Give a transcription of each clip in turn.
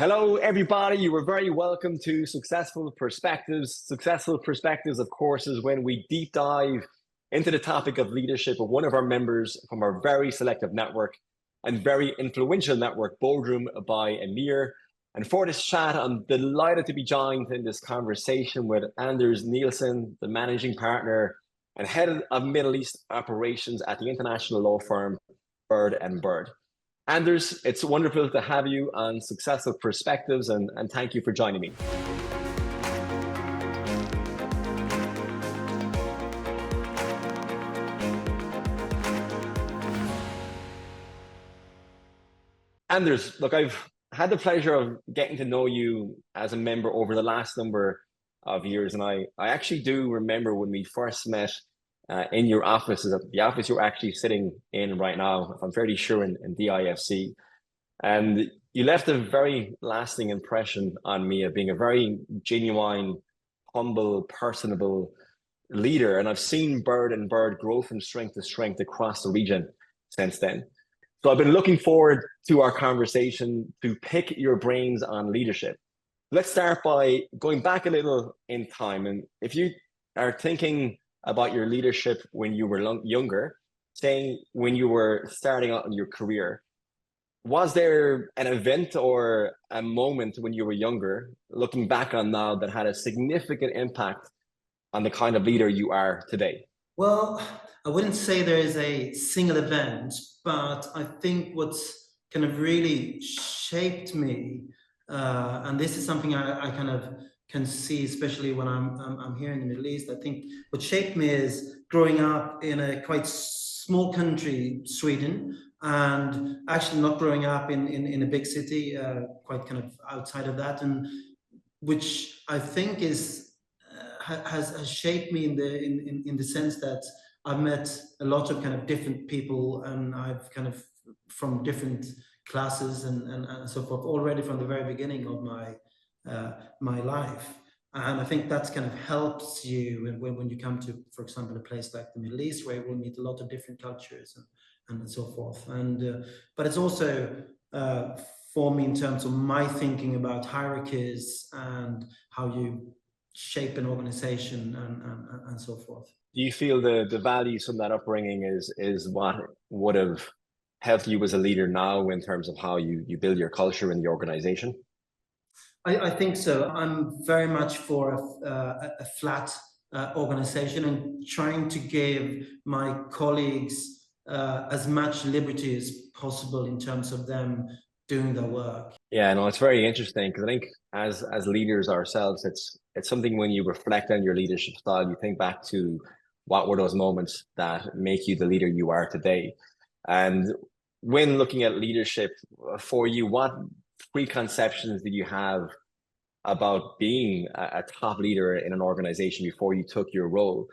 Hello, everybody. You are very welcome to Successful Perspectives. Successful Perspectives, of course, is when we deep dive into the topic of leadership of one of our members from our very selective network and very influential network, Boardroom by EMIR. And for this chat, I'm delighted to be joined in this conversation with Anders Nilsson, the managing partner and head of Middle East operations at the international law firm Bird & Bird. Anders, it's wonderful to have you on Successful Perspectives, and thank you for joining me. Anders, look, I've had the pleasure of getting to know you as a member over the last number of years, and I actually do remember when we first met in your office, the office you're actually sitting in right now, I'm fairly sure in DIFC. And you left a very lasting impression on me of being a very genuine, humble, personable leader. And I've seen Bird & Bird grow from strength to strength across the region since then. So I've been looking forward to our conversation to pick your brains on leadership. Let's start by going back a little in time. And if you are thinking about your leadership when you were younger, saying when you were starting out in your career, was there an event or a moment when you were younger, looking back on now, that had a significant impact on the kind of leader you are today? Well, I wouldn't say there is a single event, but I think what's kind of really shaped me, and this is something I kind of can see, especially when I'm here in the Middle East. I think what shaped me is growing up in a quite small country, Sweden, and actually not growing up in a big city, quite kind of outside of that, and which I think is has shaped me in the sense that I've met a lot of kind of different people, and I've kind of from different classes and so forth already from the very beginning of my life. And I think that's kind of helps you when you come to, for example, a place like the Middle East, where you will meet a lot of different cultures and so forth. And but it's also for me in terms of my thinking about hierarchies and how you shape an organization and so forth. Do you feel the values from that upbringing is what would have helped you as a leader now in terms of how you build your culture in the organization? I think so. I'm very much for a flat organization and trying to give my colleagues as much liberty as possible in terms of them doing their work. Yeah, no, it's very interesting because I think as leaders ourselves, it's something when you reflect on your leadership style, you think back to what were those moments that make you the leader you are today. And when looking at leadership for you, what preconceptions did you have about being a top leader in an organization before you took your role?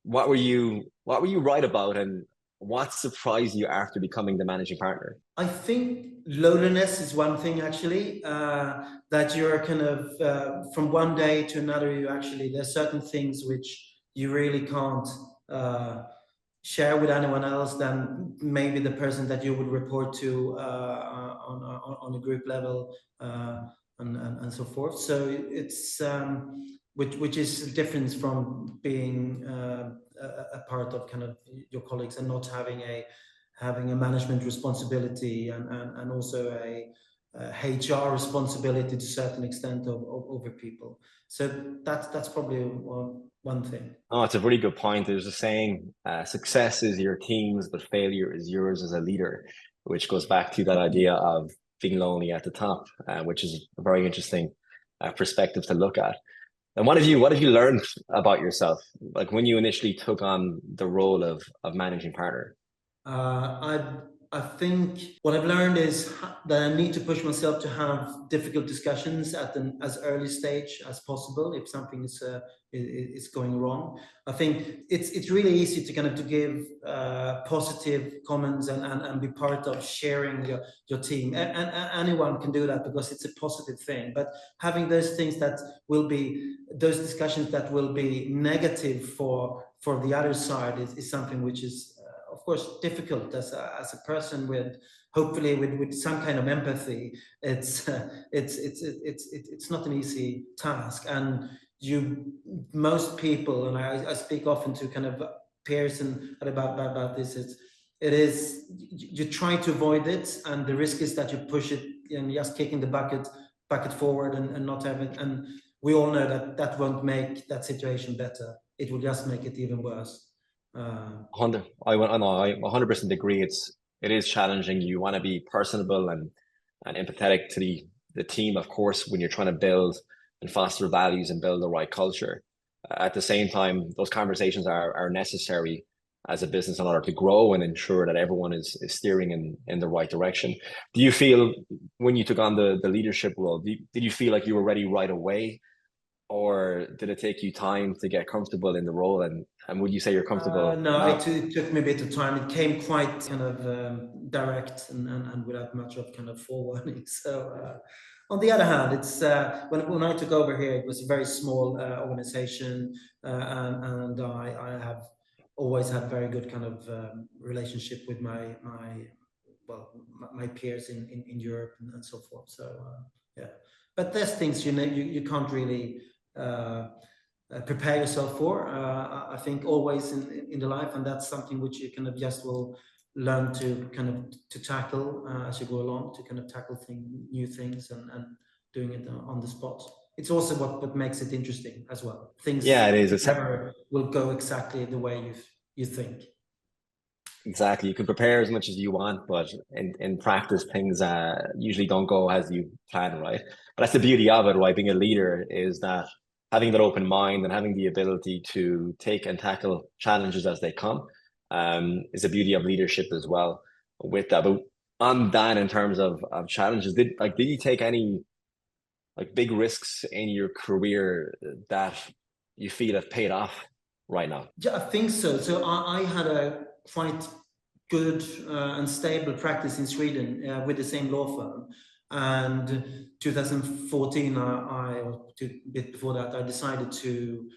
What were you right about, and what surprised you after becoming the managing partner? I think loneliness is one thing, actually, that you're kind of from one day to another, there's certain things which you really can't share with anyone else than maybe the person that you would report to on a group level and so forth. So it's which is a difference from being a part of kind of your colleagues and not having a management responsibility and also a HR responsibility to a certain extent over people. So that's probably one thing. Oh, it's a really good point. There's a saying, success is your team's, but failure is yours as a leader, which goes back to that idea of being lonely at the top, which is a very interesting perspective to look at. And what have you learned about yourself, like when you initially took on the role of managing partner? I think what I've learned is that I need to push myself to have difficult discussions at an as early stage as possible if something is going wrong. I think it's really easy to kind of to give positive comments and be part of sharing your team. And anyone can do that because it's a positive thing. But having those things that will be those discussions that will be negative for the other side is something which is of course difficult as a person with hopefully with some kind of empathy. It's not an easy task, and most people, and I speak often to kind of peers and about this. It is you try to avoid it, and the risk is that you push it and just kicking the bucket forward and not have it. And we all know that that won't make that situation better. It will just make it even worse. 100% agree. It is challenging. You want to be personable and empathetic to the team, of course, when you're trying to build and foster values and build the right culture. At the same time, those conversations are necessary as a business in order to grow and ensure that everyone is steering in the right direction. Do you feel when you took on the leadership role, did you feel like you were ready right away? Or did it take you time to get comfortable in the role? And would you say you're comfortable No, now? it took me a bit of time. It came quite kind of direct and without much of kind of forewarning. So on the other hand, it's when I took over here, it was a very small organization, and I have always had very good kind of relationship with my peers in Europe and so forth. So yeah, but there's things you can't really prepare yourself for. I think always in the life, and that's something which you kind of just will learn to kind of to tackle as you go along, to kind of tackle new things and doing it on the spot. It's also what makes it interesting as well. Things Yeah, it is. never will go exactly the way you think. Exactly. You can prepare as much as you want, but in practice, things usually don't go as you plan, right? But that's the beauty of it, right? Being a leader is that having that open mind and having the ability to take and tackle challenges as they come is the beauty of leadership as well with that. But on that, in terms of challenges, did you take any like big risks in your career that you feel have paid off right now? Yeah, I think so. So I had a quite good and stable practice in Sweden with the same law firm. And 2014, or a bit before that, I decided to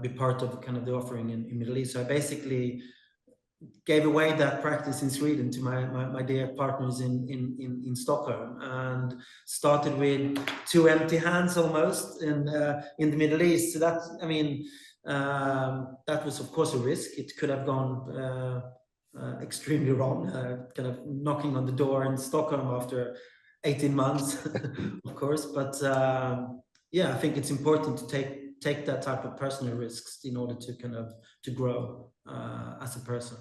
be part of kind of the offering in Middle East. So I basically gave away that practice in Sweden to my dear partners in Stockholm, and started with two empty hands almost in the Middle East. So that, I mean, that was of course a risk. It could have gone extremely wrong, kind of knocking on the door in Stockholm after 18 months, of course. But yeah, I think it's important to take that type of personal risks in order to kind of to grow as a person.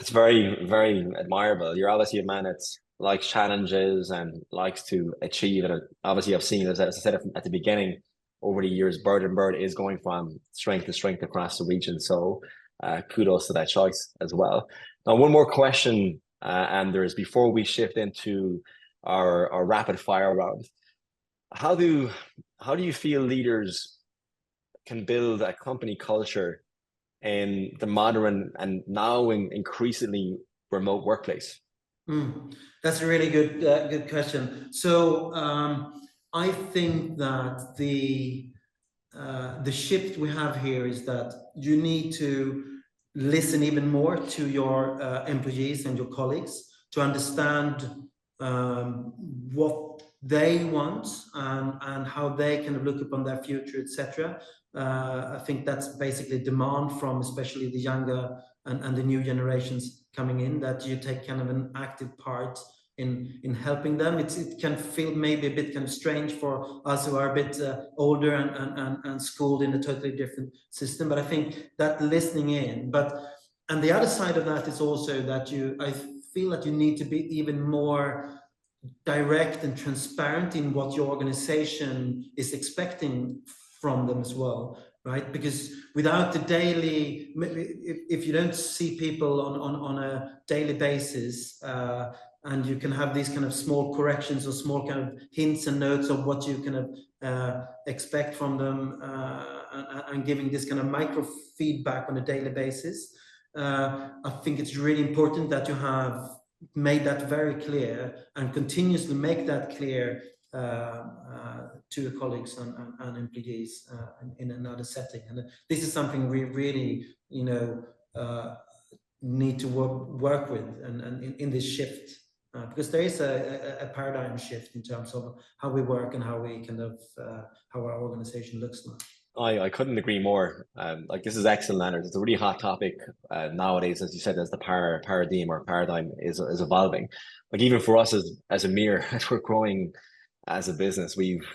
It's very, very admirable. You're obviously a man that likes challenges and likes to achieve. And obviously, I've seen, as I said at the beginning, over the years, Bird is going from strength to strength across the region. So kudos to that choice as well. Now, one more question, Anders, before we shift into our rapid fire round. How do you feel leaders can build a company culture in the modern and now increasingly remote workplace? That's a really good question. So I think that the shift we have here is that you need to listen even more to your employees and your colleagues to understand what they want and how they can look upon their future, etc. I think that's basically demand from especially the younger and the new generations coming in, that you take kind of an active part in helping them. It can feel maybe a bit kind of strange for us who are a bit older and schooled in a totally different system, but I think that listening in. And the other side of that is also that I feel that you need to be even more direct and transparent in what your organization is expecting from them as well, right? Because without the daily, if you don't see people on a daily basis, and you can have these kind of small corrections or small kind of hints and notes of what you kind of expect from them, and giving this kind of micro feedback on a daily basis, I think it's really important that you have made that very clear and continuously make that clear to your colleagues and employees in another setting. And this is something we really, need to work with, and in this shift, because there is a paradigm shift in terms of how we work and how we kind of how our organization looks now. I couldn't agree more. Like this is excellent, Anders. It's a really hot topic nowadays, as you said, as the paradigm or paradigm is evolving. Like even for us as EMIR, as we're growing as a business, we've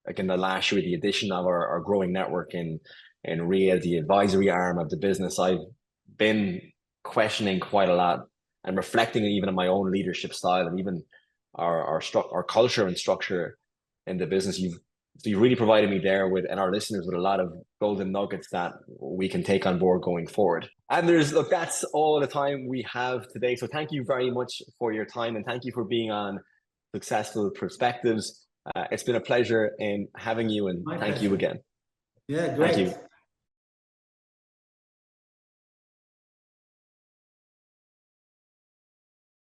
like in the last year, the addition of our growing network in RIA, the advisory arm of the business, I've been questioning quite a lot and reflecting even on my own leadership style and even our culture and structure in the business. You really provided me there with, and our listeners with, a lot of golden nuggets that we can take on board going forward. And look, that's all the time we have today. So thank you very much for your time, and thank you for being on Successful Perspectives. It's been a pleasure in having you, and thank you again. Yeah, great. Thank you.